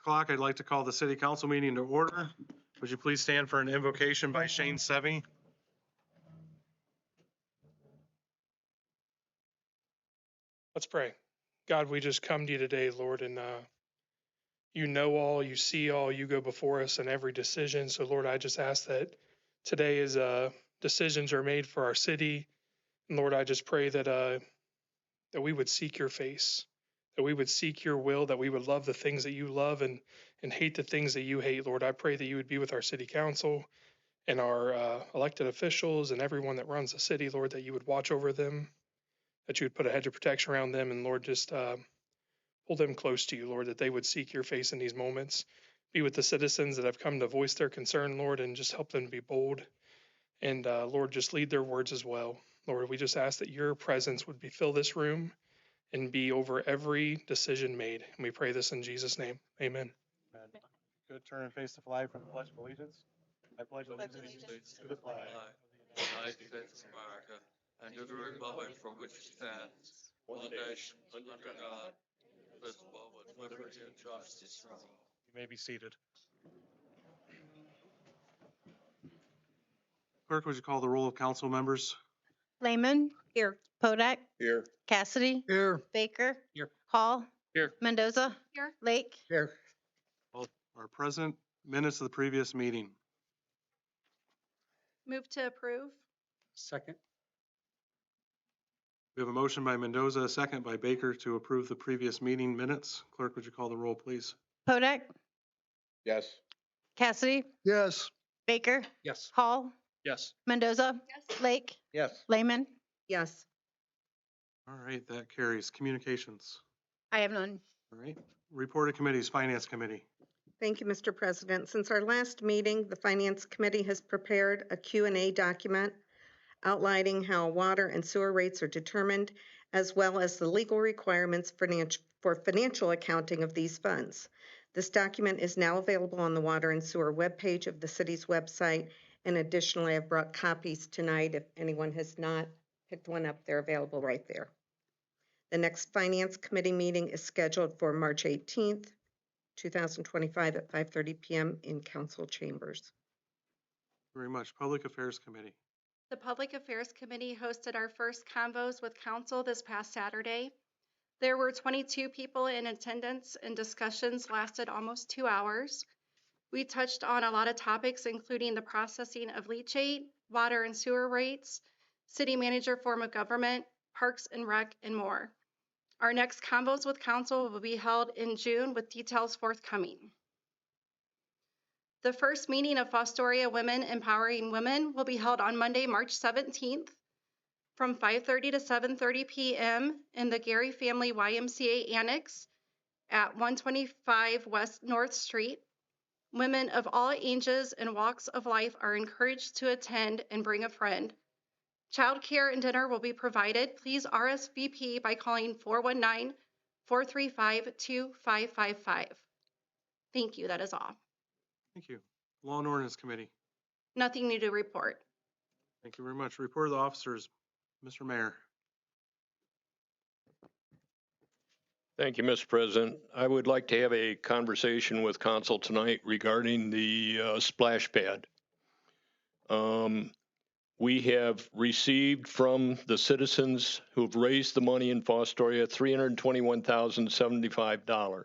o'clock, I'd like to call the city council meeting to order. Would you please stand for an invocation by Shane Sevy? Let's pray. God, we just come to you today, Lord, and you know all, you see all, you go before us in every decision. So, Lord, I just ask that today as decisions are made for our city, and Lord, I just pray that we would seek your face, that we would seek your will, that we would love the things that you love and hate the things that you hate. Lord, I pray that you would be with our city council and our elected officials and everyone that runs the city, Lord, that you would watch over them, that you would put a hedge of protection around them, and Lord, just pull them close to you, Lord, that they would seek your face in these moments. Be with the citizens that have come to voice their concern, Lord, and just help them to be bold. And Lord, just lead their words as well. Lord, we just ask that your presence would fill this room and be over every decision made. And we pray this in Jesus' name. Amen. Good. Turn and face the flag for the Pledge of Allegiance. I pledge allegiance to the flag of the United States of America and to the republic for which it stands, one nation, under God, indivisible, with liberty and justice for all. You may be seated. Clerk, would you call the roll of council members? Lehman. Here. Podak. Here. Cassidy. Here. Baker. Here. Hall. Here. Mendoza. Here. Lake. Here. All are present. Minutes of the previous meeting. Move to approve. Second. We have a motion by Mendoza, a second by Baker to approve the previous meeting minutes. Clerk, would you call the roll, please? Podak. Yes. Cassidy. Yes. Baker. Yes. Hall. Yes. Mendoza. Yes. Lake. Yes. Lehman. Yes. All right, that carries. Communications. I have none. All right. Reported committees, Finance Committee. Thank you, Mr. President. Since our last meeting, the Finance Committee has prepared a Q&A document outlining how water and sewer rates are determined, as well as the legal requirements for financial accounting of these funds. This document is now available on the water and sewer webpage of the city's website, and additionally, I've brought copies tonight. If anyone has not picked one up, they're available right there. The next Finance Committee meeting is scheduled for March 18th, 2025 at 5:30 p.m. in council chambers. Very much. Public Affairs Committee. The Public Affairs Committee hosted our first convos with council this past Saturday. There were 22 people in attendance and discussions lasted almost 2 hours. We touched on a lot of topics, including the processing of leachate, water and sewer rates, city manager form of government, parks and rec, and more. Our next convos with council will be held in June with details forthcoming. The first meeting of Fostoria Women Empowering Women will be held on Monday, March 17th from 5:30 to 7:30 p.m. in the Gary Family YMCA Annex at 125 West North Street. Women of all ages and walks of life are encouraged to attend and bring a friend. Childcare and dinner will be provided. Please RSVP by calling 419-435-2555. Thank you. That is all. Thank you. Law and Ordinance Committee. Nothing new to report. Thank you very much. Report of the officers. Mr. Mayor. Thank you, Mr. President. I would like to have a conversation with council tonight regarding the splash pad. We have received from the citizens who've raised the money in Fostoria $321,075.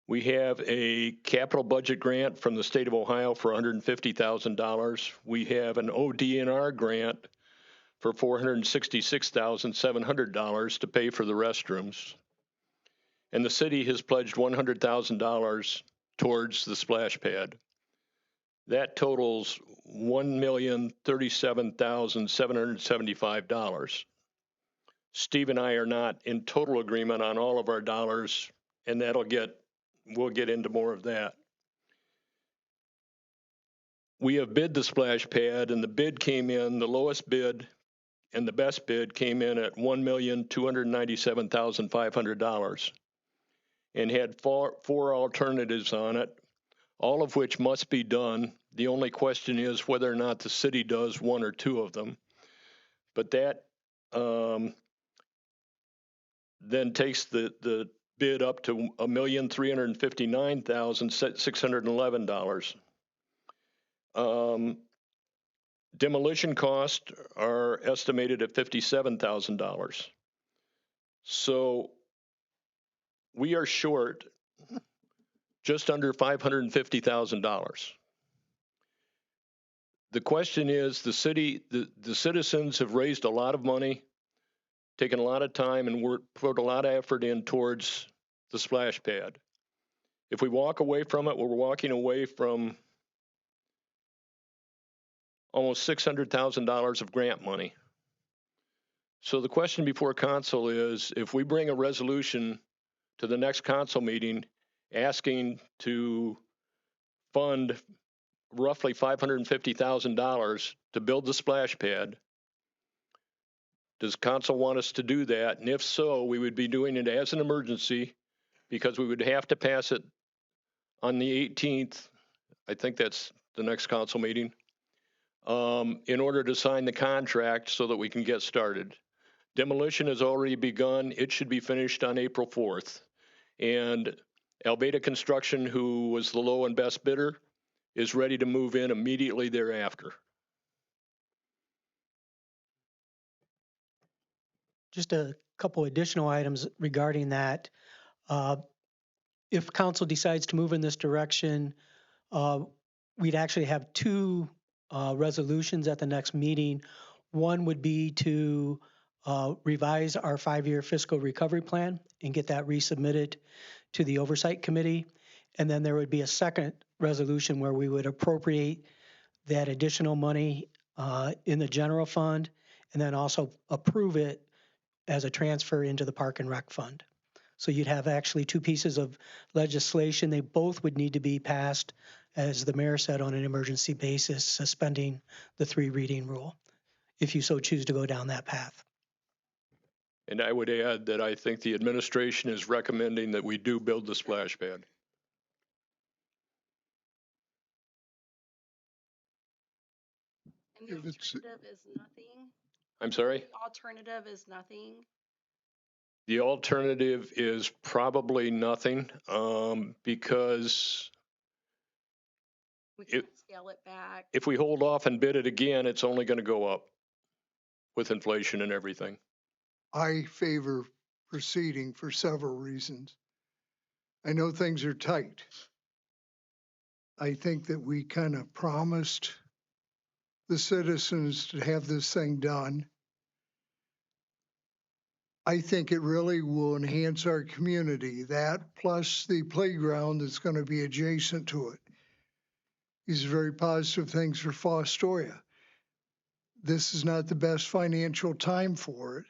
We have a capital budget grant from the state of Ohio for $150,000. We have an ODNR grant for $466,700 to pay for the restrooms. And the city has pledged $100,000 towards the splash pad. That totals $1,037,775. Steve and I are not in total agreement on all of our dollars, and we'll get into more of that. We have bid the splash pad, and the bid came in, the lowest bid and the best bid came in at $1,297,500 and had four alternatives on it, all of which must be done. The only question is whether or not the city does one or two of them. But that then takes the bid up to $1,359,611. Demolition costs are estimated at $57,000. So we are short just under $550,000. The question is, the citizens have raised a lot of money, taken a lot of time, and put a lot of effort in towards the splash pad. If we walk away from it, we're walking away from almost $600,000 of grant money. So the question before council is, if we bring a resolution to the next council meeting asking to fund roughly $550,000 to build the splash pad, does council want us to do that? And if so, we would be doing it as an emergency because we would have to pass it on the 18th. I think that's the next council meeting, in order to sign the contract so that we can get started. Demolition has already begun. It should be finished on April 4th. And Albeda Construction, who was the low and best bidder, is ready to move in immediately thereafter. Just a couple additional items regarding that. If council decides to move in this direction, we'd actually have two resolutions at the next meeting. One would be to revise our 5-year fiscal recovery plan and get that resubmitted to the Oversight Committee. And then there would be a second resolution where we would appropriate that additional money in the general fund and then also approve it as a transfer into the Park and Rec Fund. So you'd have actually two pieces of legislation. They both would need to be passed, as the mayor said, on an emergency basis, suspending the 3-reading rule, if you so choose to go down that path. And I would add that I think the administration is recommending that we do build the splash pad. And the If it's- alternative is nothing. I'm sorry? The alternative is nothing. The alternative is probably nothing, because We can scale it back. if we hold off and bid it again, it's only going to go up with inflation and everything. I favor proceeding for several reasons. I know things are tight. I think that we kind of promised the citizens to have this thing done. I think it really will enhance our community, that plus the playground that's going to be adjacent to it. These are very positive things for Fostoria. This is not the best financial time for it.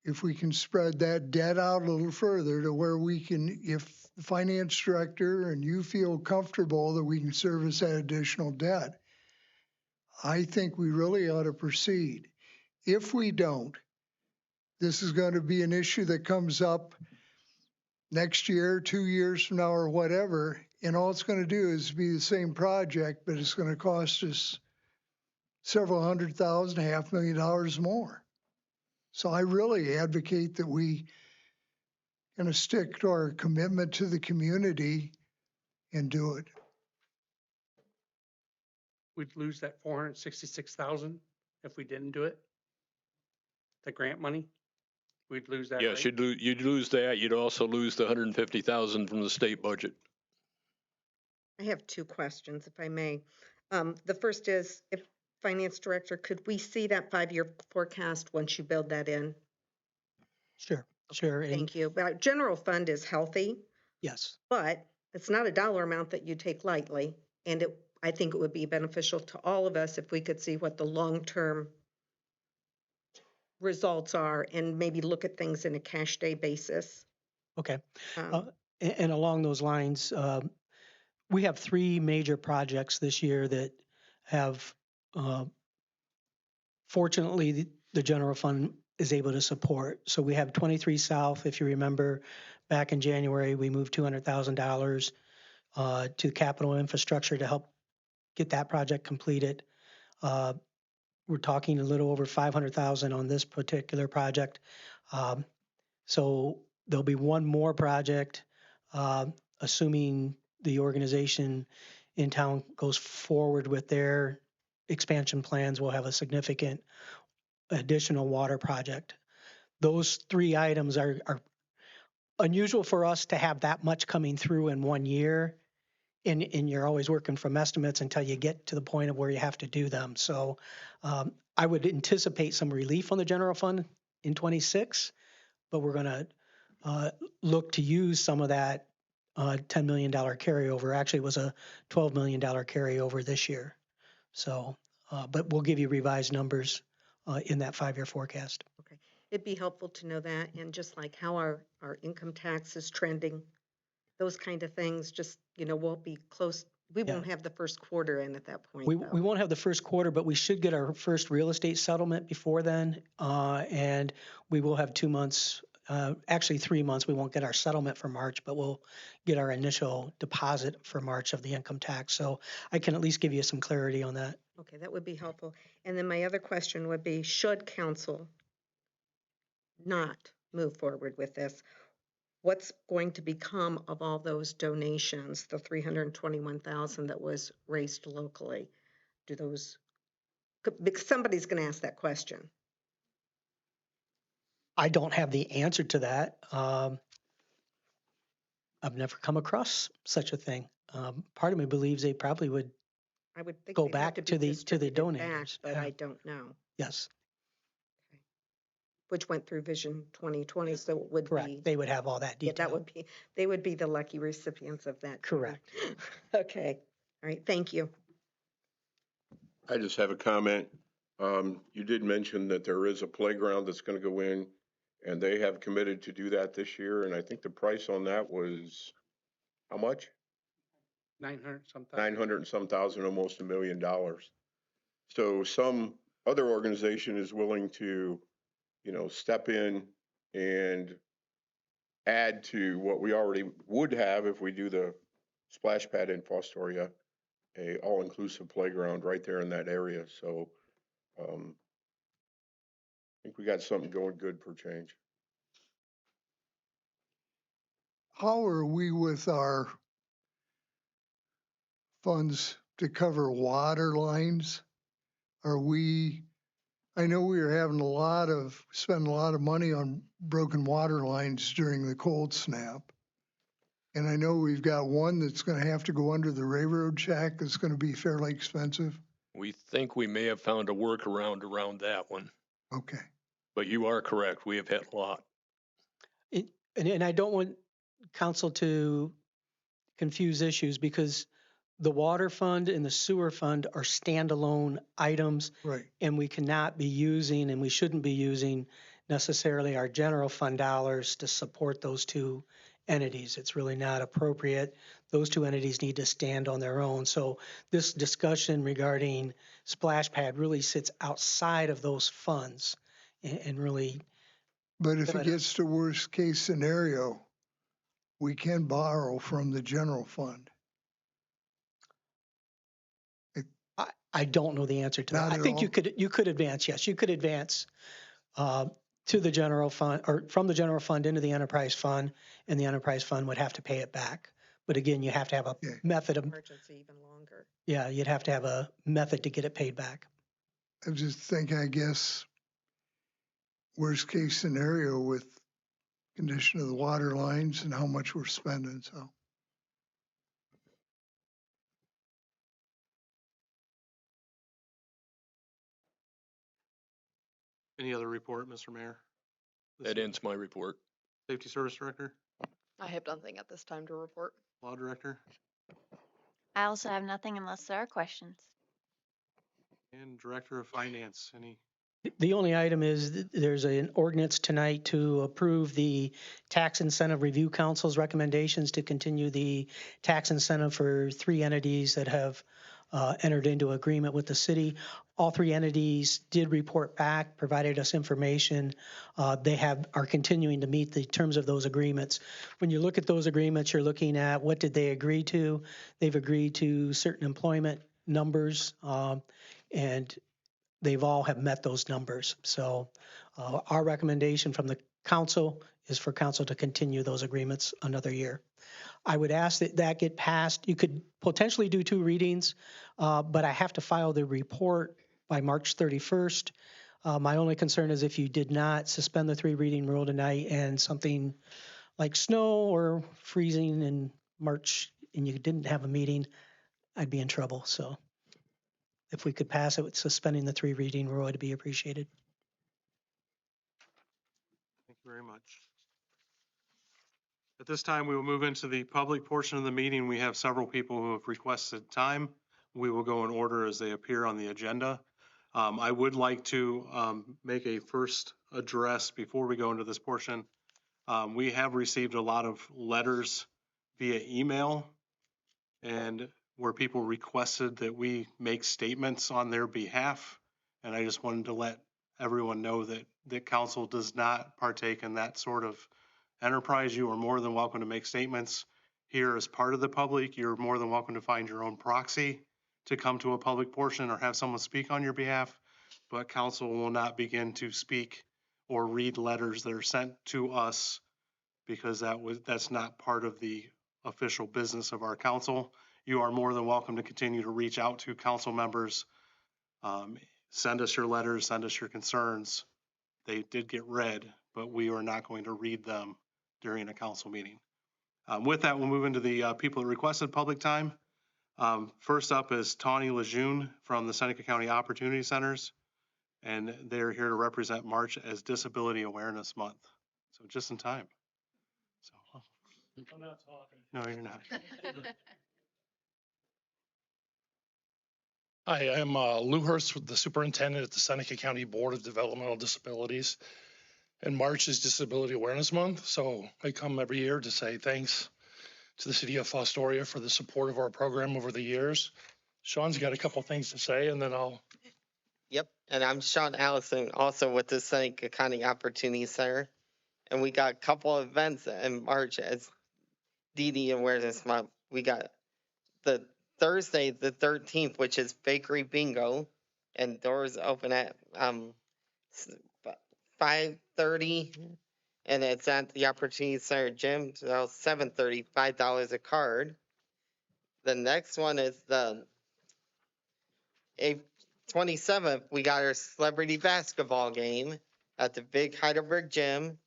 If we can spread that debt out a little further to where we can, if the finance director and you feel comfortable that we can service that additional debt, I think we really ought to proceed. If we don't, this is going to be an issue that comes up next year, 2 years from now, or whatever, and all it's going to do is be the same project, but it's going to cost us several $100,000, $500,000 more. So I really advocate that we kind of stick to our commitment to the community and do it. We'd lose that 466,000 if we didn't do it. The grant money, we'd lose that. Yes, right? you'd lose that. You'd also lose the $150,000 from the state budget. I have two questions, if I may. The first is, if Finance Director, could we see that 5-year forecast once you build that in? Sure, sure. And Thank you. But general fund is healthy, yes, but it's not a dollar amount that you take lightly. And I think it would be beneficial to all of us if we could see what the long-term results are and maybe look at things in a cash day basis. okay. Um, And along those lines, we have 3 major projects this year that have, fortunately, the general fund is able to support. So we have 23 South. If you remember, back in January, we moved $200,000 to capital infrastructure to help get that project completed. We're talking a little over $500,000 on this particular project. So there'll be one more project, assuming the organization in town goes forward with their expansion plans, we'll have a significant additional water project. Those three items are unusual for us to have that much coming through in one year. And you're always working from estimates until you get to the point of where you have to do them. So I would anticipate some relief on the general fund in 26, but we're going to look to use some of that $10 million carryover. Actually, it was a $12 million carryover this year. So, but we'll give you revised numbers in that 5-year forecast. Okay. It'd be helpful to know that, and just like how our income tax is trending, those kind of things, just, we'll be close. We Yeah. won't have the first quarter in at that point, We though. won't have the first quarter, but we should get our first real estate settlement before then. And we will have 2 months, actually 3 months. We won't get our settlement for March, but we'll get our initial deposit for March of the income tax. So I can at least give you some clarity on that. Okay, that would be helpful. And then my other question would be, should council not move forward with this, what's going to become of all those donations, the 321,000 that was raised locally? Do those, because somebody's going to ask that question. I don't have the answer to that. I've never come across such a thing. Part of me believes they probably would, I would think Go they'd have back to to be the distributed back, donators, but yeah. I don't know. yes, Which went through Vision 2020, so it would correct. be, They would have all that yeah, detail. that would be, they would be the lucky recipients of that. too. Correct. Okay, all right, thank you. I just have a comment. You did mention that there is a playground that's going to go in, and they have committed to do that this year. And I think the price on that was how much? 900 something. 900 and some thousand, almost $1 million. So some other organization is willing to, step in and add to what we already would have if we do the splash pad in Fostoria, a all-inclusive playground right there in that area. So I think we got something going good for change. How are we with our funds to cover water lines? I know we were spending a lot of money on broken water lines during the cold snap. And I know we've got one that's going to have to go under the railroad track. That's going to be fairly expensive. We think we may have found a workaround around that one, Okay. but you are correct. We have hit a lot. And I don't want council to confuse issues because the water fund and the sewer fund are standalone items. Right. And we cannot be using, and we shouldn't be using necessarily our general fund dollars to support those two entities. It's really not appropriate. Those two entities need to stand on their own. So this discussion regarding splash pad really sits outside of those funds and really. But if it gets to worst case scenario, we can borrow from the general fund. I don't know the answer to that. Not I at think all? you could advance. Yes, you could advance to the general fund or from the general fund into the enterprise fund, and the enterprise fund would have to pay it back. But again, you have to have a method of. Emergency even longer. Yeah, you'd have to have a method to get it paid back. I just think, I guess, worst case scenario with condition of the water lines and how much we're spending. So. Any other report, Mr. Mayor? That ends my report. Safety Service Director, I have nothing at this time to report. Law Director, I also have nothing unless there are questions. and Director of Finance. Any? The only item is there's an ordinance tonight to approve the Tax Incentive Review Council's recommendations to continue the tax incentive for 3 entities that have entered into agreement with the city. All 3 entities did report back, provided us information. They are continuing to meet the terms of those agreements. When you look at those agreements, you're looking at what did they agree to. They've agreed to certain employment numbers, and they've all have met those numbers. So our recommendation from the council is for council to continue those agreements another year. I would ask that that get passed. You could potentially do 2 readings, but I have to file the report by March 31st. My only concern is if you did not suspend the 3 reading rule tonight and something like snow or freezing in March and you didn't have a meeting, I'd be in trouble. So if we could pass it with suspending the 3 reading rule, it'd be appreciated. Thank you very much. At this time, we will move into the public portion of the meeting. We have several people who have requested time. We will go in order as they appear on the agenda. I would like to make a first address before we go into this portion. We have received a lot of letters via email and where people requested that we make statements on their behalf. And I just wanted to let everyone know that council does not partake in that sort of enterprise. You are more than welcome to make statements here as part of the public. You're more than welcome to find your own proxy to come to a public portion or have someone speak on your behalf. But council will not begin to speak or read letters that are sent to us because that's not part of the official business of our council. You are more than welcome to continue to reach out to council members. Send us your letters, send us your concerns. They did get read, but we are not going to read them during a council meeting. With that, we'll move into the people that requested public time. First up is Tawny Lejeune from the Seneca County Opportunity Centers, and they're here to represent March as Disability Awareness Month. So just in time. So, I'm not talking. No, you're not. Hi, I'm Lou Hurst, the superintendent at the Seneca County Board of Developmental Disabilities. And March is Disability Awareness Month, so I come every year to say thanks to the city of Fostoria for the support of our program over the years. Sean's got a couple things to say, and then I'll... Yep, and I'm Sean Allison, also with the Seneca County Opportunity Center. And we got a couple of events in March as DD Awareness Month. We got the Thursday, the 13th, which is Bakery Bingo, and doors open at 5:30, and it's at the Opportunity Center gym, so 7:30, $5 a card. The next one is the 27th, we got our celebrity basketball game at the Big Heidelberg Gym.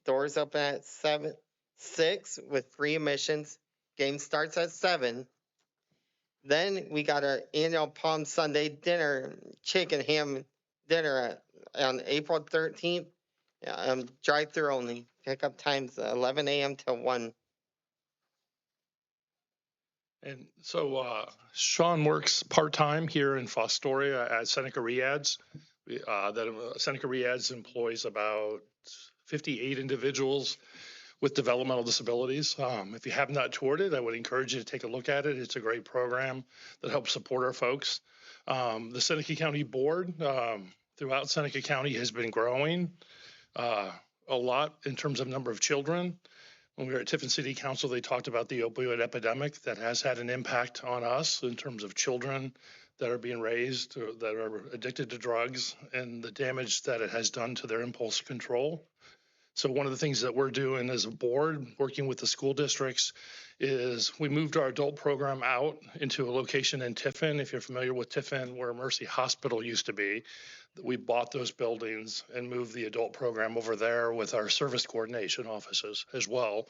Doors open at 6 with free admissions. Game starts at 7. Then we got our annual Palm Sunday dinner, chicken ham dinner on April 13th. Drive-through only. Pickup times 11 a.m. till 1. And so Sean works part-time here in Fostoria at Seneca Riads. Seneca Riads employs about 58 individuals with developmental disabilities. If you have not toured it, I would encourage you to take a look at it. It's a great program that helps support our folks. The Seneca County Board throughout Seneca County has been growing a lot in terms of number of children. When we were at Tiffin City Council, they talked about the opioid epidemic that has had an impact on us in terms of children that are being raised or that are addicted to drugs and the damage that it has done to their impulse control. So one of the things that we're doing as a board, working with the school districts, is we moved our adult program out into a location in Tiffin. If you're familiar with Tiffin, where Mercy Hospital used to be, we bought those buildings and moved the adult program over there with our service coordination offices as well.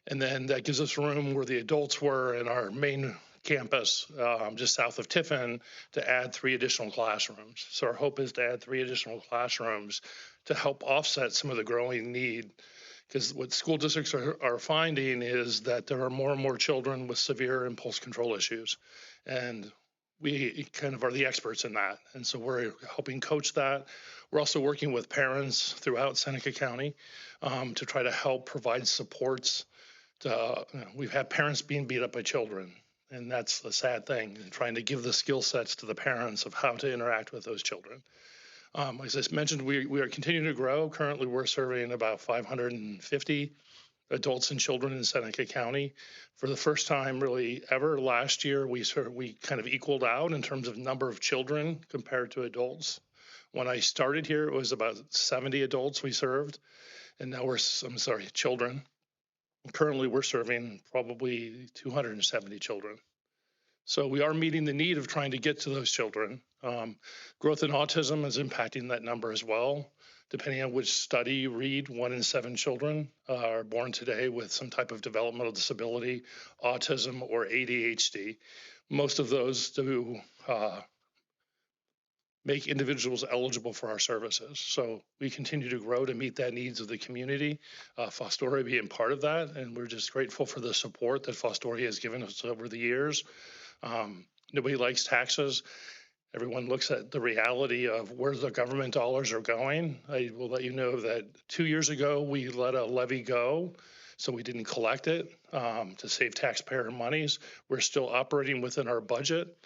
And then that gives us room where the adults were in our main campus, just south of Tiffin, to add 3 additional classrooms. So our hope is to add 3 additional classrooms to help offset some of the growing need. Because what school districts are finding is that there are more and more children with severe impulse control issues. And we kind of are the experts in that. And so we're helping coach that. We're also working with parents throughout Seneca County to try to help provide supports. We've had parents being beat up by children, and that's a sad thing, and trying to give the skill sets to the parents of how to interact with those children. As I mentioned, we are continuing to grow. Currently, we're serving about 550 adults and children in Seneca County. For the first time really ever last year, we kind of equaled out in terms of number of children compared to adults. When I started here, it was about 70 adults we served. and now children. Currently, we're serving probably 270 children. So we are meeting the need of trying to get to those children. Growth in autism is impacting that number as well. Depending on which study you read, 1 in 7 children are born today with some type of developmental disability, autism, or ADHD. Most of those do make individuals eligible for our services. So we continue to grow to meet that needs of the community, Fostoria being part of that. And we're just grateful for the support that Fostoria has given us over the years. Nobody likes taxes. Everyone looks at the reality of where the government dollars are going. I will let you know that 2 years ago, we let a levy go, so we didn't collect it to save taxpayer monies. We're still operating within our budget.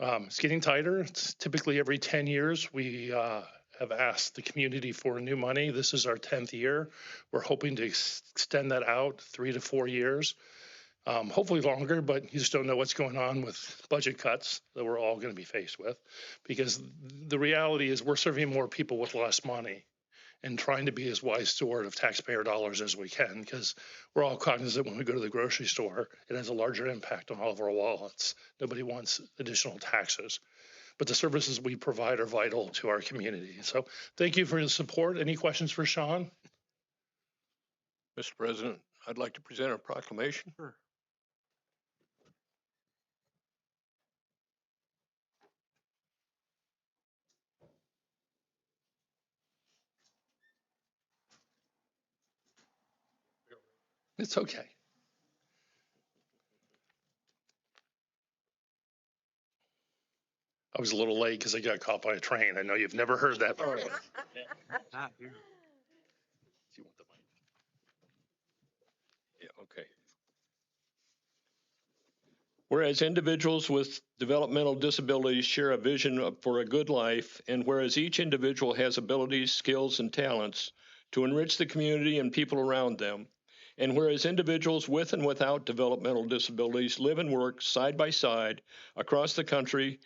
It's getting tighter. It's typically every 10 years we have asked the community for new money. This is our 10th year. We're hoping to extend that out 3 to 4 years. Hopefully longer, but you just don't know what's going on with budget cuts that we're all going to be faced with. Because the reality is we're serving more people with less money and trying to be as wise steward of taxpayer dollars as we can, because we're all cognizant when we go to the grocery store, it has a larger impact on all of our wallets. Nobody wants additional taxes. But the services we provide are vital to our community. So thank you for your support. Any questions for Sean? Mr. President, I'd like to present a proclamation. Sure. It's okay. I was a little late because I got caught by a train. I know you've never heard that before. Not here. Do you want the mic? Yeah, okay. Whereas individuals with developmental disabilities share a vision for a good life, and whereas each individual has abilities, skills, and talents to enrich the community and people around them, and whereas individuals with and without developmental disabilities live and work side by side across the country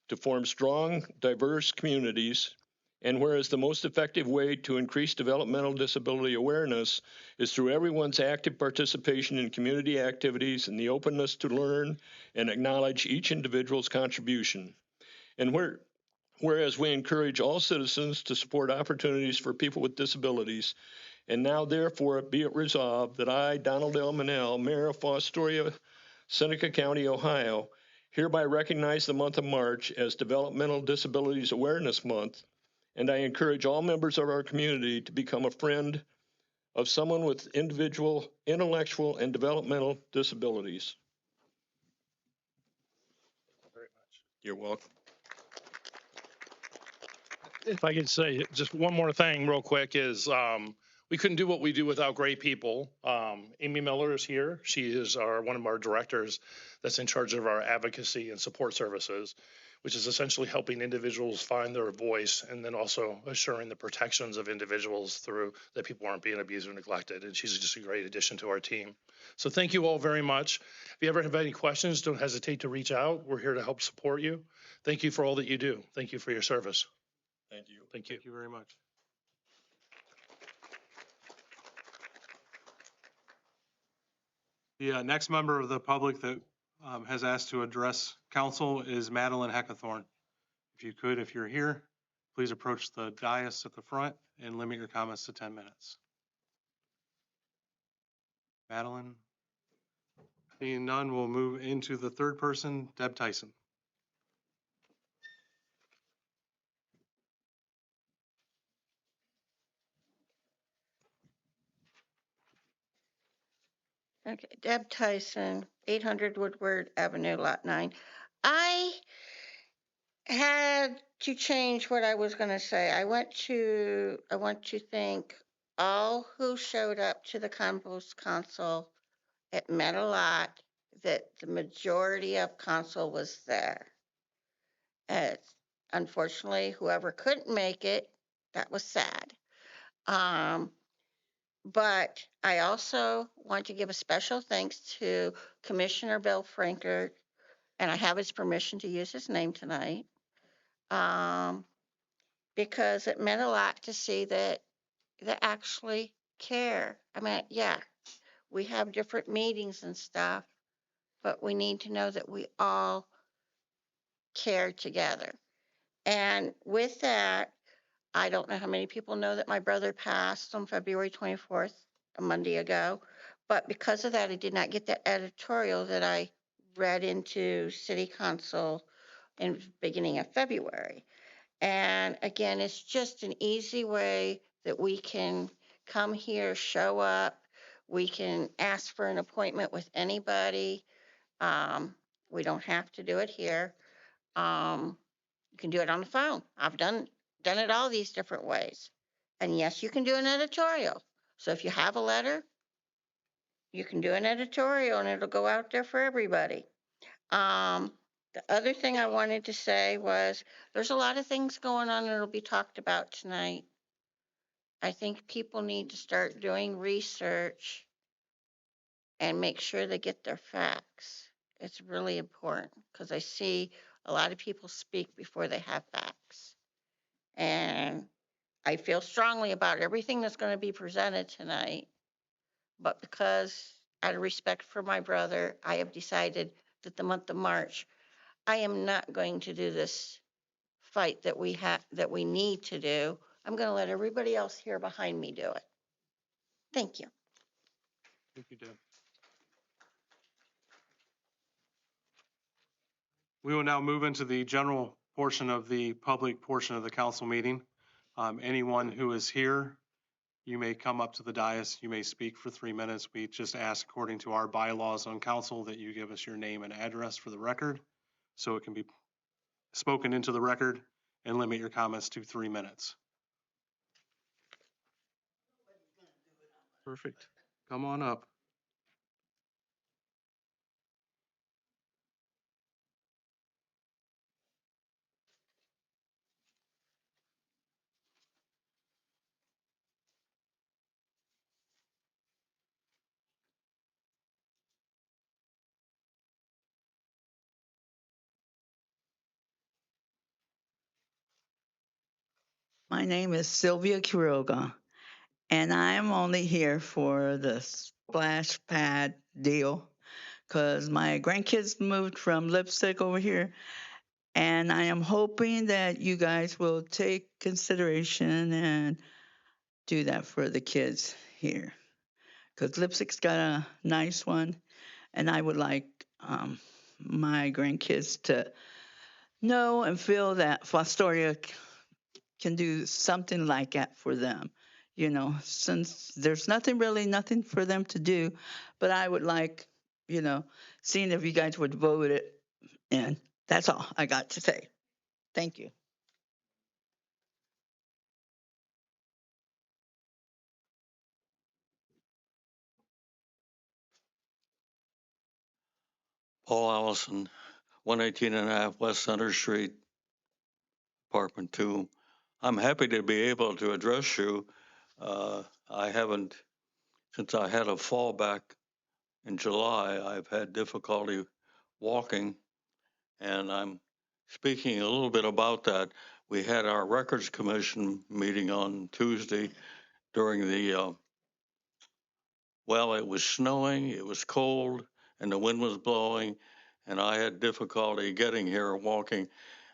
to form strong, diverse communities, and whereas the most effective way to increase developmental disability awareness is through everyone's active participation in community activities and the openness to learn and acknowledge each individual's contribution. And whereas we encourage all citizens to support opportunities for people with disabilities, and now therefore be it resolved that I, Donald L. Manel, Mayor of Fostoria, Seneca County, Ohio, hereby recognize the month of March as Developmental Disabilities Awareness Month, and I encourage all members of our community to become a friend of someone with individual, intellectual, and developmental disabilities. Very much. You're welcome. If I could say just one more thing real quick is we couldn't do what we do without great people. Amy Miller is here. She is one of our directors that's in charge of our advocacy and support services, which is essentially helping individuals find their voice and then also assuring the protections of individuals through that people aren't being abused or neglected. And she's just a great addition to our team. So thank you all very much. If you ever have any questions, don't hesitate to reach out. We're here to help support you. Thank you for all that you do. Thank you for your service. Thank you. Thank you. Thank you very much. The next member of the public that has asked to address council is Madeline Heckathorn. If you could, if you're here, please approach the dais at the front and limit your comments to 10 minutes. Madeline? Seeing none, we'll move into the third person, Deb Tyson. Okay, Deb Tyson, 800 Woodward Avenue, Lot 9. I had to change what I was going to say. I want to thank all who showed up to the Compost Council. It meant a lot that the majority of council was there. Unfortunately, whoever couldn't make it, that was sad. But I also want to give a special thanks to Commissioner Bill Franker, and I have his permission to use his name tonight, because it meant a lot to see that actually care. I mean, yeah, we have different meetings and stuff, but we need to know that we all care together. And with that, I don't know how many people know that my brother passed on February 24th, a Monday ago. But because of that, I did not get that editorial that I read into City Council in beginning of February. And again, it's just an easy way that we can come here, show up. We can ask for an appointment with anybody. We don't have to do it here. You can do it on the phone. I've done it all these different ways. And yes, you can do an editorial. So if you have a letter, you can do an editorial and it'll go out there for everybody. The other thing I wanted to say was there's a lot of things going on that'll be talked about tonight. I think people need to start doing research and make sure they get their facts. It's really important because I see a lot of people speak before they have facts. And I feel strongly about everything that's going to be presented tonight. But because out of respect for my brother, I have decided that the month of March, I am not going to do this fight that we need to do. I'm going to let everybody else here behind me do it. Thank you. Thank you, Deb. We will now move into the general portion of the public portion of the council meeting. Anyone who is here, you may come up to the dais. You may speak for 3 minutes. We just ask, according to our bylaws on council, that you give us your name and address for the record so it can be spoken into the record, and limit your comments to 3 minutes. Perfect. Come on up. My name is Sylvia Quiroga, and I'm only here for the splash pad deal because my grandkids moved from Lipstick over here, and I am hoping that you guys will take consideration and do that for the kids here because Lipstick's got a nice one, and I would like my grandkids to know and feel that Fostoria can do something like that for them. You know, since there's nothing for them to do, but I would like, seeing if you guys would vote it in. That's all I got to say. Thank you. Paul Allison, 118 and a half West Center Street, Apartment 2. I'm happy to be able to address you. I haven't, since I had a fall back in July, I've had difficulty walking, and I'm speaking a little bit about that. We had our Records Commission meeting on Tuesday during the, it was snowing, it was cold, and the wind was blowing, and I had difficulty getting here walking.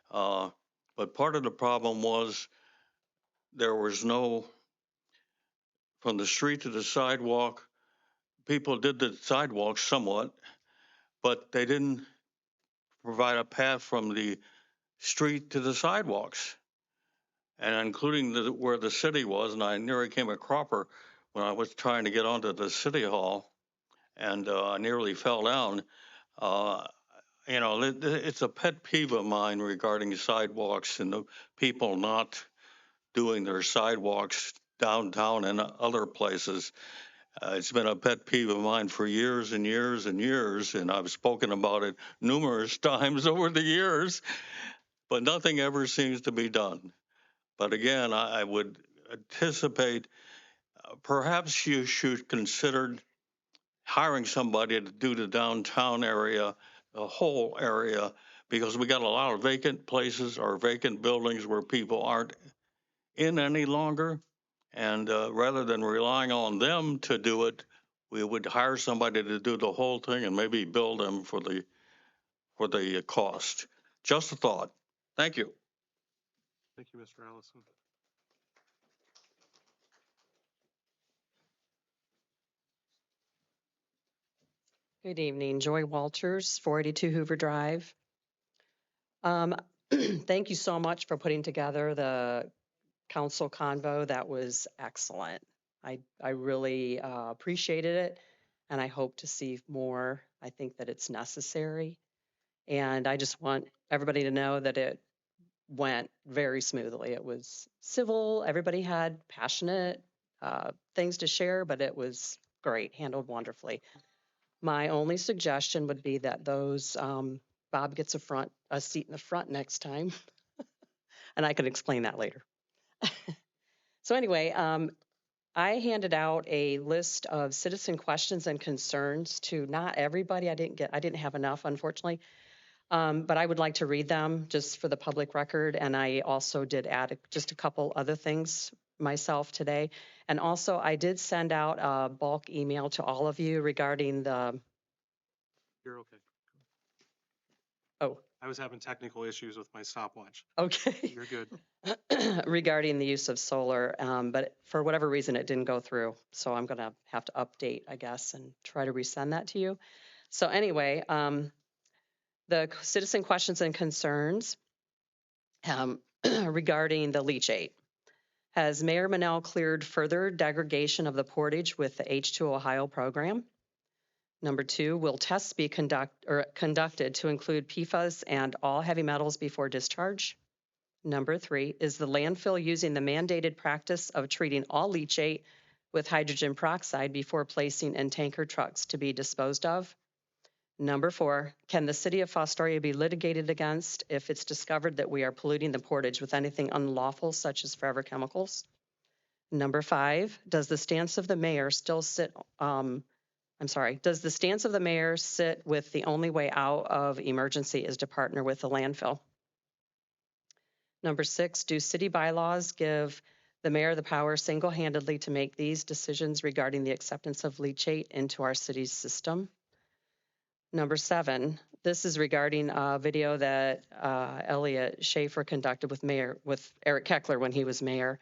But part of the problem was there was no, from the street to the sidewalk, people did the sidewalk somewhat, but they didn't provide a path from the street to the sidewalks, and including where the city was. And I nearly came a cropper when I was trying to get onto the city hall, and I nearly fell down. It's a pet peeve of mine regarding sidewalks and the people not doing their sidewalks downtown and other places. It's been a pet peeve of mine for years and years and years, and I've spoken about it numerous times over the years, but nothing ever seems to be done. But again, I would anticipate perhaps you should consider hiring somebody to do the downtown area, the whole area, because we got a lot of vacant places or vacant buildings where people aren't in any longer. And rather than relying on them to do it, we would hire somebody to do the whole thing and maybe bill them for the cost. Just a thought. Thank you. Thank you, Mr. Allison. Good evening, Joy Walters, 482 Hoover Drive. Thank you so much for putting together the council convo. That was excellent. I really appreciated it, and I hope to see more. I think that it's necessary, and I just want everybody to know that it went very smoothly. It was civil. Everybody had passionate things to share, but it was great, handled wonderfully. My only suggestion would be that those Bob gets a seat in the front next time, and I can explain that later. So anyway, I handed out a list of citizen questions and concerns to not everybody. I didn't have enough, unfortunately. But I would like to read them just for the public record. And I also did add just a couple other things myself today. And also I did send out a bulk email to all of you regarding the, You're okay. oh, I was having technical issues with my stopwatch. okay. You're good. Regarding the use of solar, but for whatever reason, it didn't go through. So I'm going to have to update, I guess, and try to resend that to you. So anyway, the citizen questions and concerns regarding the leachate. Has Mayor Manel cleared further degradation of the portage with the H2 Ohio program? Number 2, will tests be conducted to include PFAS and all heavy metals before discharge? Number 3, is the landfill using the mandated practice of treating all leachate with hydrogen peroxide before placing in tanker trucks to be disposed of? Number 4, can the city of Fostoria be litigated against if it's discovered that we are polluting the portage with anything unlawful such as forever chemicals? Number 5, does the stance of the mayor still sit, does the stance of the mayor sit with the only way out of emergency is to partner with the landfill? Number 6, do city bylaws give the mayor the power single-handedly to make these decisions regarding the acceptance of leachate into our city's system? Number 7, this is regarding a video that Elliot Schaefer conducted with Eric Keckler when he was mayor.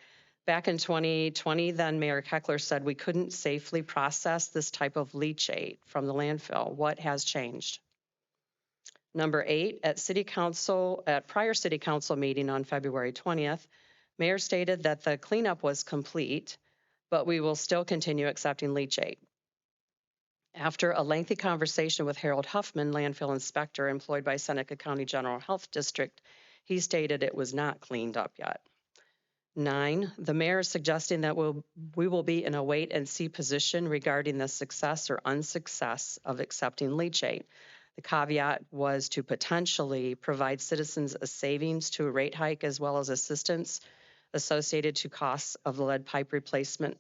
Back in 2020, then Mayor Keckler said we couldn't safely process this type of leachate from the landfill. What has changed? Number 8, at prior city council meeting on February 20th, Mayor stated that the cleanup was complete, but we will still continue accepting leachate. After a lengthy conversation with Harold Huffman, landfill inspector employed by Seneca County General Health District, he stated it was not cleaned up yet. 9, the mayor is suggesting that we will be in a wait and see position regarding the success or unsuccess of accepting leachate. The caveat was to potentially provide citizens a savings to a rate hike as well as assistance associated to costs of the lead pipe replacement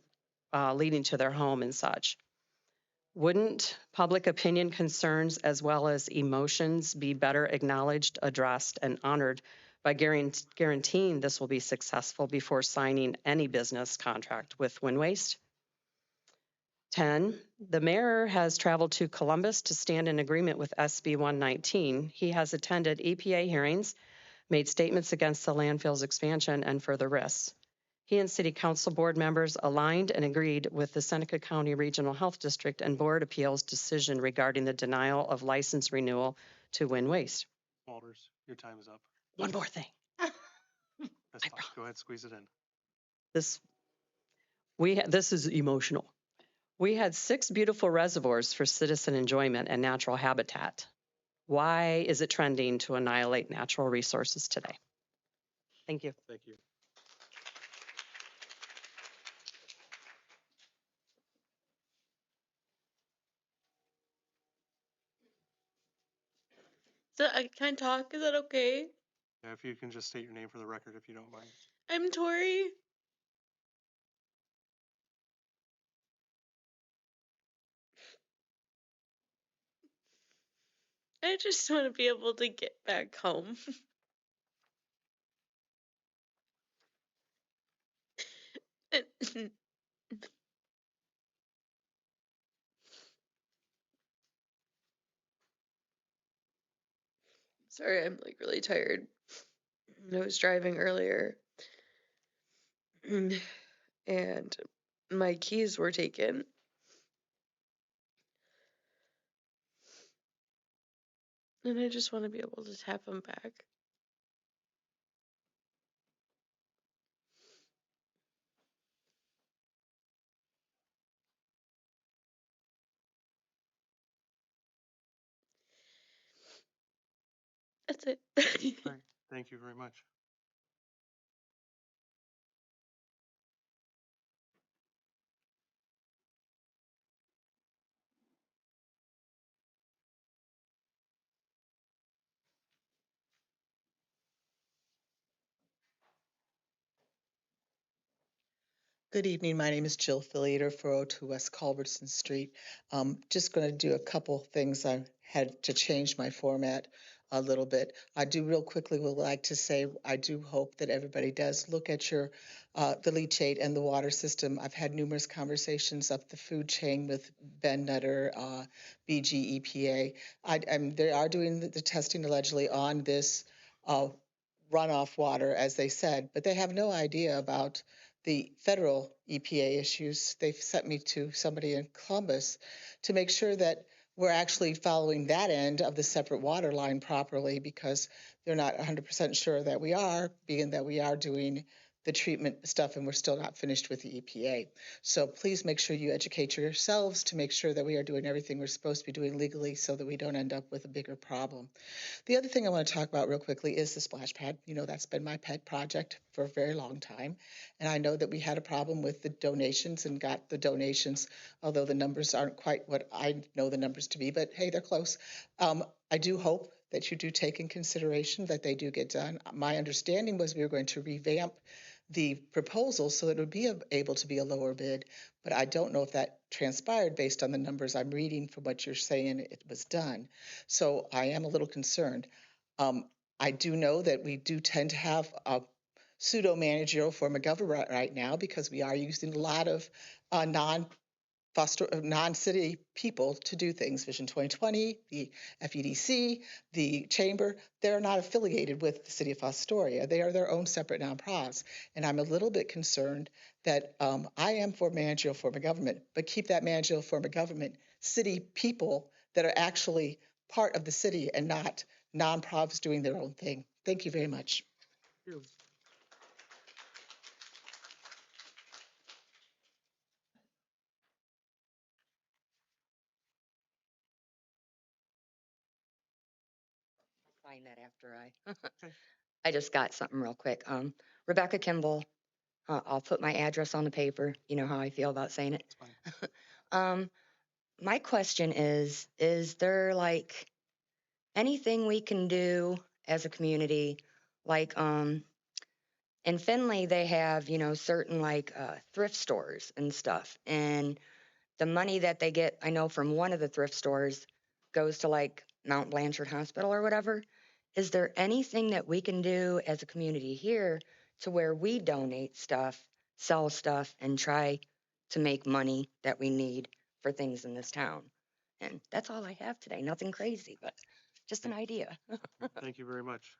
leading to their home and such. Wouldn't public opinion concerns as well as emotions be better acknowledged, addressed, and honored by guaranteeing this will be successful before signing any business contract with Wind Waste? 10, the mayor has traveled to Columbus to stand in agreement with SB 119. He has attended EPA hearings, made statements against the landfill's expansion and further risks. He and City Council board members aligned and agreed with the Seneca County Regional Health District and Board Appeals decision regarding the denial of license renewal to Wind Waste. Walters, your time is up. One more thing. That's fine. Go ahead, squeeze it in. This is emotional. We had 6 beautiful reservoirs for citizen enjoyment and natural habitat. Why is it trending to annihilate natural resources today? Thank you. Thank you. So can I talk? Is that okay? Yeah, if you can just state your name for the record, if you don't mind. I'm Tori. I just want to be able to get back home. Sorry, I'm like really tired. I was driving earlier and my keys were taken. And I just want to be able to tap them back. That's it. Right. Thank you very much. Good evening. My name is Jill Filliater, 402 West Culbertson Street. Just going to do a couple things. I had to change my format a little bit. I do real quickly would like to say I do hope that everybody does look at your the leachate and the water system. I've had numerous conversations up the food chain with Ben Nutter, BG, EPA. They are doing the testing allegedly on this runoff water, as they said, but they have no idea about the federal EPA issues. They've sent me to somebody in Columbus to make sure that we're actually following that end of the separate water line properly, because they're not 100% sure that we are, being that we are doing the treatment stuff and we're still not finished with the EPA. So please make sure you educate yourselves to make sure that we are doing everything we're supposed to be doing legally so that we don't end up with a bigger problem. The other thing I want to talk about real quickly is the splash pad. You know, that's been my pet project for a very long time. And I know that we had a problem with the donations and got the donations, although the numbers aren't quite what I know the numbers to be, but hey, they're close. I do hope that you do take in consideration that they do get done. My understanding was we were going to revamp the proposal so that it would be able to be a lower bid, but I don't know if that transpired based on the numbers I'm reading from what you're saying it was done. So I am a little concerned. I do know that we do tend to have a pseudo-managerial form of government right now because we are using a lot of non-city people to do things. Vision 2020, the FEDC, the chamber, they're not affiliated with the city of Fostoria. They are their own separate nonprofits. And I'm a little bit concerned that I am for managerial form of government, but keep that managerial form of government city people that are actually part of the city and not nonprofits doing their own thing. Thank you very much. Find that after I just got something real quick. Rebecca Kimball, I'll put my address on the paper. You know how I feel about saying it. My question is there like anything we can do as a community? Like, in Findlay, they have, certain like thrift stores and stuff. And the money that they get, I know from one of the thrift stores goes to like Mount Blanchard Hospital or whatever. Is there anything that we can do as a community here to where we donate stuff, sell stuff, and try to make money that we need for things in this town? And that's all I have today. Nothing crazy, but just an idea. Thank you very much.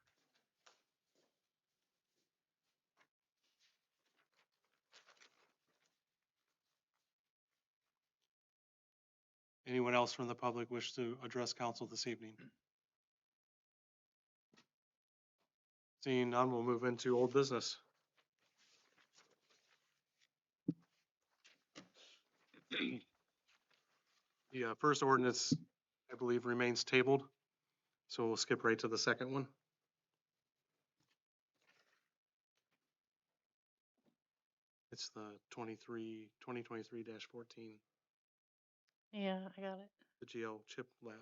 Anyone else from the public wish to address council this evening? Seeing none, we'll move into old business. The first ordinance, I believe, remains tabled, so we'll skip right to the second one. It's the 2023-14, Yeah, I got it. the GL chip lab.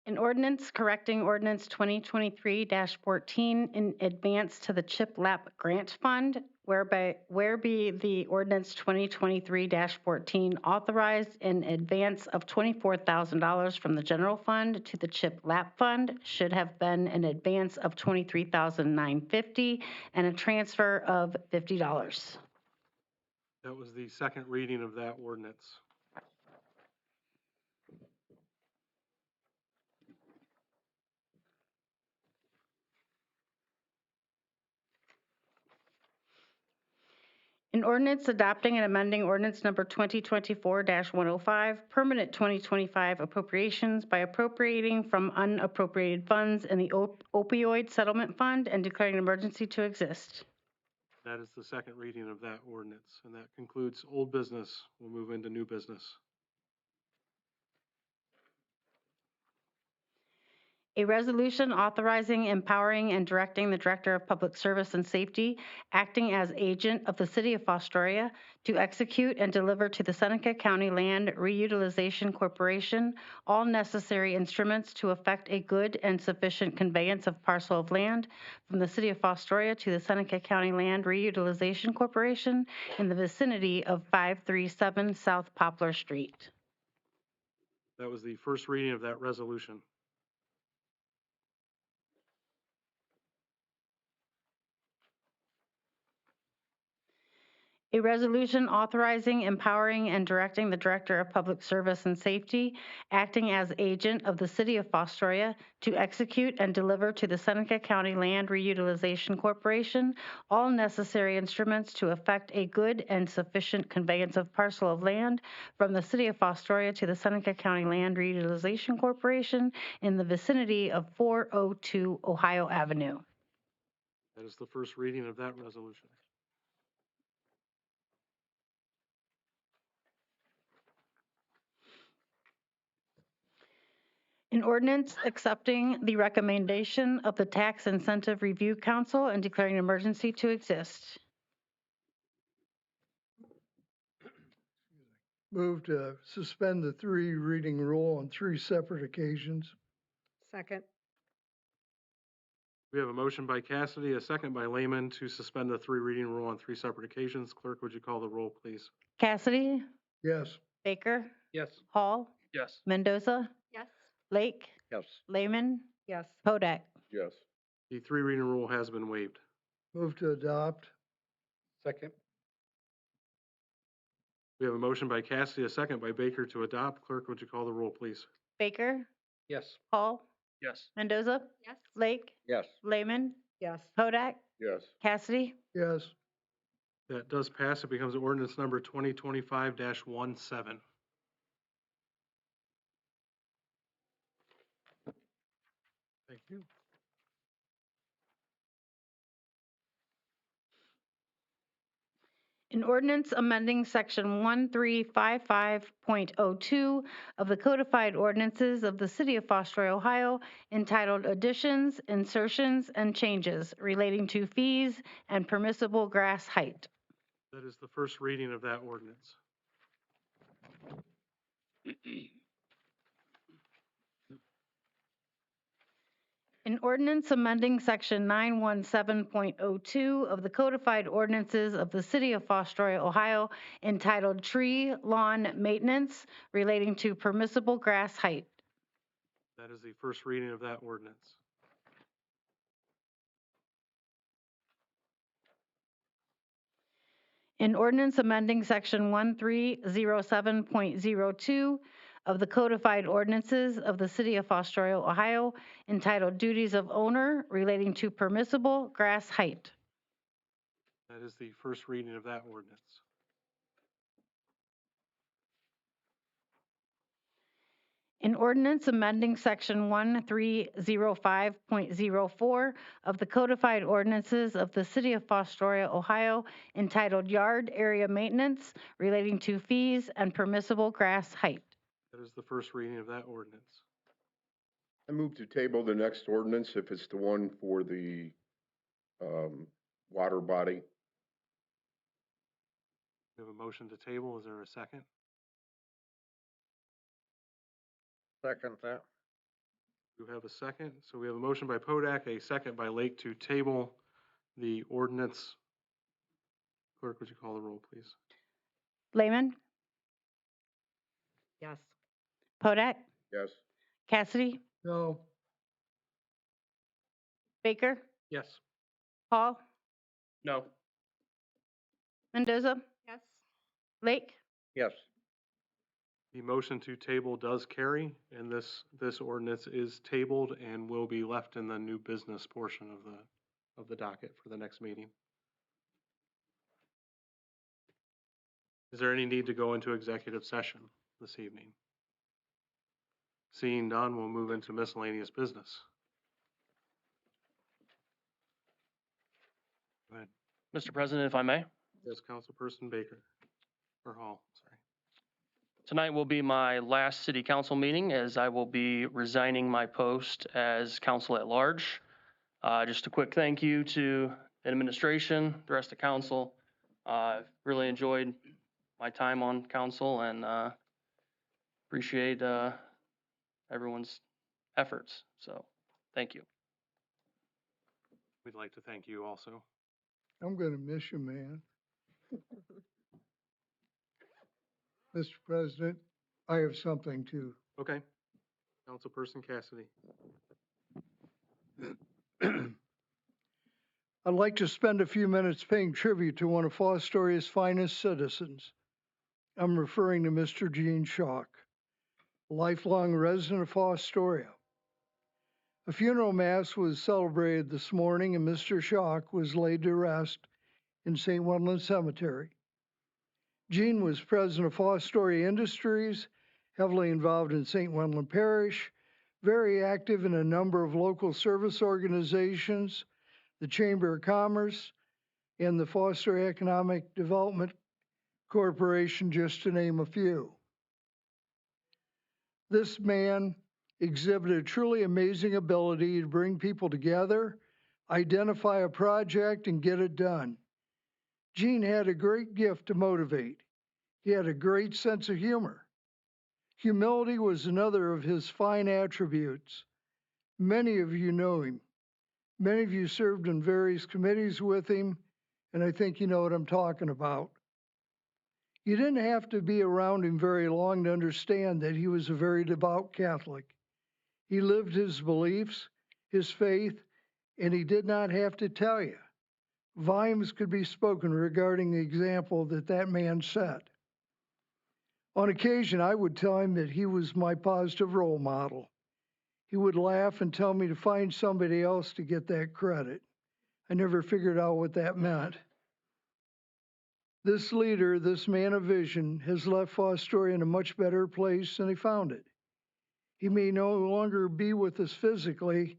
An ordinance correcting ordinance 2023-14 in advance to the CHIP LAP grant fund. where be the ordinance 2023-14 authorized in advance of $24,000 from the general fund to the CHIP LAP fund should have been an advance of $23,950 and a transfer of $50. That was the second reading of that ordinance. An ordinance adopting and amending ordinance number 2024-105, permanent 2025 appropriations by appropriating from unappropriated funds in the opioid settlement fund and declaring an emergency to exist. That is the second reading of that ordinance, and that concludes old business. We'll move into new business. A resolution authorizing, empowering, and directing the Director of Public Service and Safety, acting as agent of the City of Fostoria, to execute and deliver to the Seneca County Land Reutilization Corporation all necessary instruments to effect a good and sufficient conveyance of parcel of land from the City of Fostoria to the Seneca County Land Reutilization Corporation in the vicinity of 537 South Poplar Street. That was the first reading of that resolution. A resolution authorizing, empowering, and directing the Director of Public Service and Safety, acting as agent of the City of Fostoria, to execute and deliver to the Seneca County Land Reutilization Corporation all necessary instruments to effect a good and sufficient conveyance of parcel of land from the City of Fostoria to the Seneca County Land Reutilization Corporation in the vicinity of 402 Ohio Avenue. That is the first reading of that resolution. An ordinance accepting the recommendation of the Tax Incentive Review Council and declaring an emergency to exist. Move to suspend the three reading rule on three separate occasions. Second. We have a motion by Cassidy, a second by Lehman to suspend the three reading rule on three separate occasions. Clerk, would you call the roll, please? Cassidy, Yes. Baker, Yes. Hall, Yes. Mendoza, Yes. Lake, Yes. Lehman, Yes. Hodak. Yes. The three reading rule has been waived. Move to adopt. Second. We have a motion by Cassidy, a second by Baker to adopt. Clerk, would you call the roll, please? Baker, Yes. Hall, Yes. Mendoza, Yes. Lake, Yes. Lehman, Yes. Hodak, Yes. Cassidy. Yes. That does pass. It becomes ordinance number 2025-17. Thank you. An ordinance amending section 1355.02 of the codified ordinances of the City of Fostoria, Ohio, entitled Additions, Insertions, and Changes relating to fees and permissible grass height. That is the first reading of that ordinance. An ordinance amending section 917.02 of the codified ordinances of the City of Fostoria, Ohio, entitled Tree Lawn Maintenance relating to permissible grass height. That is the first reading of that ordinance. An ordinance amending section 1307.02 of the codified ordinances of the City of Fostoria, Ohio, entitled Duties of Owner relating to permissible grass height. That is the first reading of that ordinance. An ordinance amending section 1305.04 of the codified ordinances of the City of Fostoria, Ohio, entitled Yard Area Maintenance relating to fees and permissible grass height. That is the first reading of that ordinance. I move to table the next ordinance if it's the one for the water body. We have a motion to table. Is there a second? Second that. We have a second. So we have a motion by Podak, a second by Lake to table the ordinance Clerk, would you call the roll, please? Lehman, Yes. Podak, Yes. Cassidy, No. Baker, Yes. Hall, No. Mendoza, Yes. Lake. Yes. The motion to table does carry, and this ordinance is tabled and will be left in the new business portion of the docket for the next meeting. Is there any need to go into executive session this evening? Seeing none, we'll move into miscellaneous business. Go ahead. Mr. President, if I may, Yes, Councilperson Baker, or Hall, sorry. tonight will be my last city council meeting as I will be resigning my post as council at large. Just a quick thank you to administration, the rest of council. I've really enjoyed my time on council and appreciate everyone's efforts. So, thank you. We'd like to thank you also. I'm going to miss you, man. Mr. President, I have something too. Okay. Councilperson Cassidy. I'd like to spend a few minutes paying tribute to one of Fostoria's finest citizens. I'm referring to Mr. Gene Schock, a lifelong resident of Fostoria. A funeral mass was celebrated this morning and Mr. Schock was laid to rest in St. Wendland Cemetery. Gene was president of Fostoria Industries, heavily involved in St. Wendland Parish, very active in a number of local service organizations, the Chamber of Commerce, and the Fostoria Economic Development Corporation, just to name a few. This man exhibited a truly amazing ability to bring people together, identify a project, and get it done. Gene had a great gift to motivate. He had a great sense of humor. Humility was another of his fine attributes. Many of you know him. Many of you served in various committees with him, and I think you know what I'm talking about. You didn't have to be around him very long to understand that he was a very devout Catholic. He lived his beliefs, his faith, and he did not have to tell you. Volumes could be spoken regarding the example that that man set. On occasion, I would tell him that he was my positive role model. He would laugh and tell me to find somebody else to get that credit. I never figured out what that meant. This leader, this man of vision, has left Fostoria in a much better place than he found it. He may no longer be with us physically,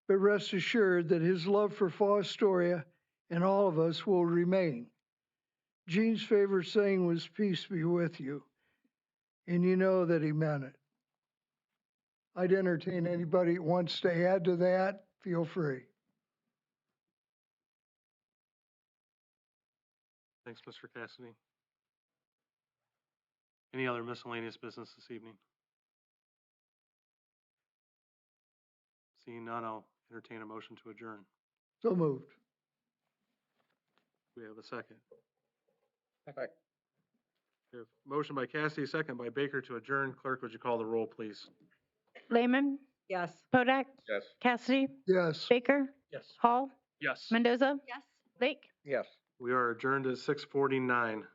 but rest assured that his love for Fostoria and all of us will remain. Gene's favorite saying was, "Peace be with you." And you know that he meant it. I'd entertain anybody that wants to add to that. Feel free. Thanks, Mr. Cassidy. Any other miscellaneous business this evening? Seeing none, I'll entertain a motion to adjourn. So moved. Do we have a second? Second. We have motion by Cassidy, second by Baker to adjourn. Clerk, would you call the roll, please? Lehman, Yes. Podak, Yes. Cassidy, Yes. Baker, Yes. Hall, Yes. Mendoza, Yes. Lake. Yes. We are adjourned at 6:49.